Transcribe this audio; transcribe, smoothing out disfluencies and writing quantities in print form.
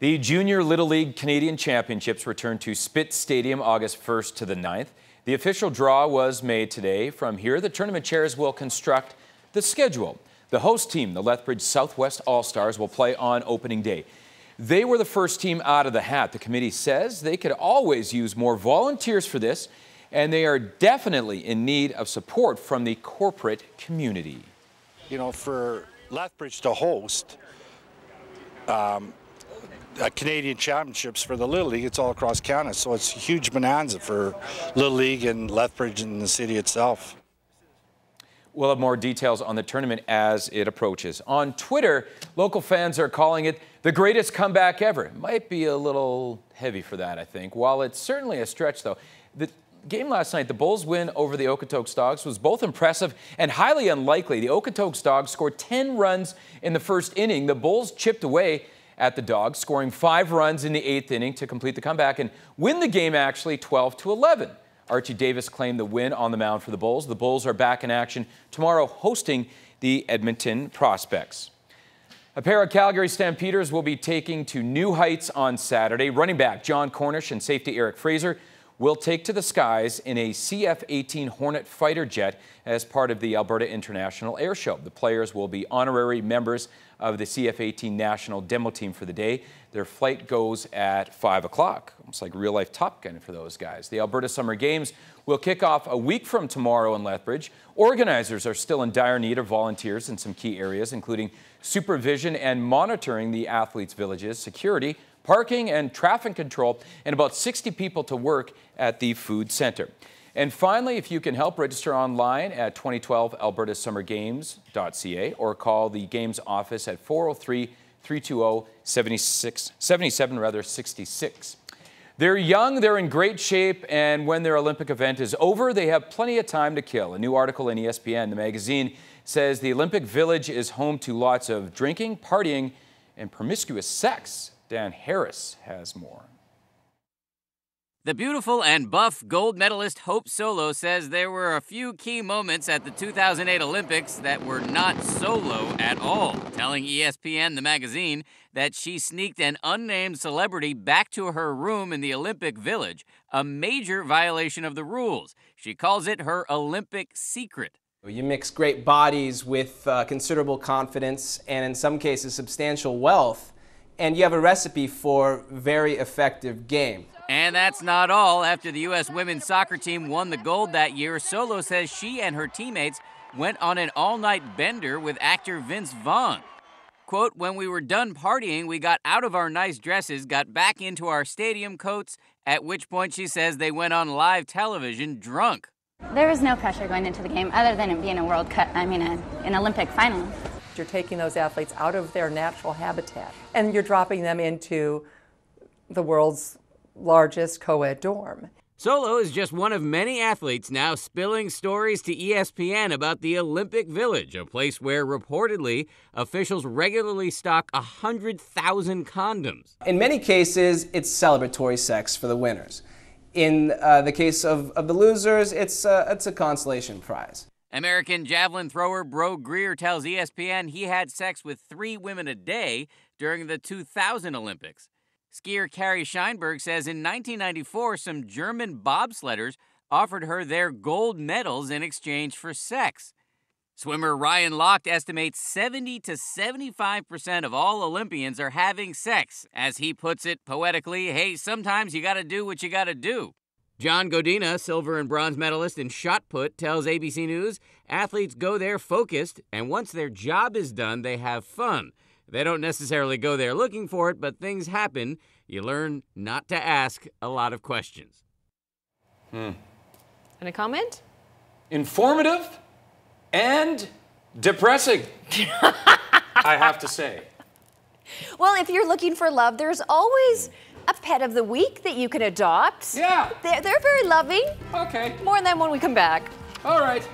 The Junior Little League Canadian Championships return to Spitz Stadium August 1st to the 9th. The official draw was made today. From here, the tournament chairs will construct the schedule. The host team, the Lethbridge Southwest All-Stars, will play on opening day. They were the first team out of the hat. The committee says they could always use more volunteers for this, and they are definitely in need of support from the corporate community. You know, for Lethbridge to host Canadian Championships for the Little League, it's all across Canada, so it's a huge bonanza for Little League and Lethbridge and the city itself. We'll have more details on the tournament as it approaches. On Twitter, local fans are calling it the greatest comeback ever. It might be a little heavy for that, I think. While it's certainly a stretch, though, the game last night, the Bulls' win over the Okotoks Dogs was both impressive and highly unlikely. The Okotoks Dogs scored 10 runs in the first inning. The Bulls chipped away at the Dogs, scoring 5 runs in the 8th inning to complete the comeback and win the game actually 12-11. Archie Davis claimed the win on the mound for the Bulls. The Bulls are back in action tomorrow hosting the Edmonton Prospects. A pair of Calgary Stampeders will be taking to new heights on Saturday. Running back John Cornish and safety Eric Fraser will take to the skies in a CF-18 Hornet fighter jet as part of the Alberta International Air Show. The players will be honorary members of the CF-18 National Demo Team for the day. Their flight goes at 5 o'clock, almost like real-life Top Gun for those guys. The Alberta Summer Games will kick off a week from tomorrow in Lethbridge. Organizers are still in dire need of volunteers in some key areas, including supervision and monitoring the athletes' villages, security, parking and traffic control, and about 60 people to work at the food center. And finally, if you can help, register online at 2012albertasummergames.ca or call the Games office at 403-320-7766. They're young, they're in great shape, and when their Olympic event is over, they have plenty of time to kill. A new article in ESPN, the magazine, says the Olympic Village is home to lots of drinking, partying, and promiscuous sex. Dan Harris has more. The beautiful and buff gold medalist Hope Solo says there were a few key moments at the 2008 Olympics that were not solo at all, telling ESPN, the magazine, that she sneaked an unnamed celebrity back to her room in the Olympic Village, a major violation of the rules. She calls it her Olympic secret. You mix great bodies with considerable confidence and in some cases substantial wealth, and you have a recipe for very effective game. And that's not all. After the U.S. women's soccer team won the gold that year, Solo says she and her teammates went on an all-night bender with actor Vince Vaughn. Quote, when we were done partying, we got out of our nice dresses, got back into our stadium coats, at which point she says they went on live television drunk. There was no pressure going into the game other than it being an Olympic final. You're taking those athletes out of their natural habitat and you're dropping them into the world's largest co-ed dorm. Solo is just one of many athletes now spilling stories to ESPN about the Olympic Village, a place where reportedly officials regularly stock 100,000 condoms. In many cases, it's celebratory sex for the winners. In the case of the losers, it's a consolation prize. American javelin thrower Bro Greer tells ESPN he had sex with 3 women a day during the 2000 Olympics. Skier Carrie Scheinberg says in 1994, some German bobsledders offered her their gold medals in exchange for sex. Swimmer Ryan Lochte estimates 70 to 75% of all Olympians are having sex. As he puts it poetically, hey, sometimes you gotta do what you gotta do. John Godina, silver and bronze medalist in shot put, tells ABC News athletes go there focused, and once their job is done, they have fun. They don't necessarily go there looking for it, but things happen. You learn not to ask a lot of questions. And a comment? Informative and depressing, I have to say. Well, if you're looking for love, there's always a pet of the week that you can adopt. Yeah. They're very loving. Okay. More on that when we come back. All right.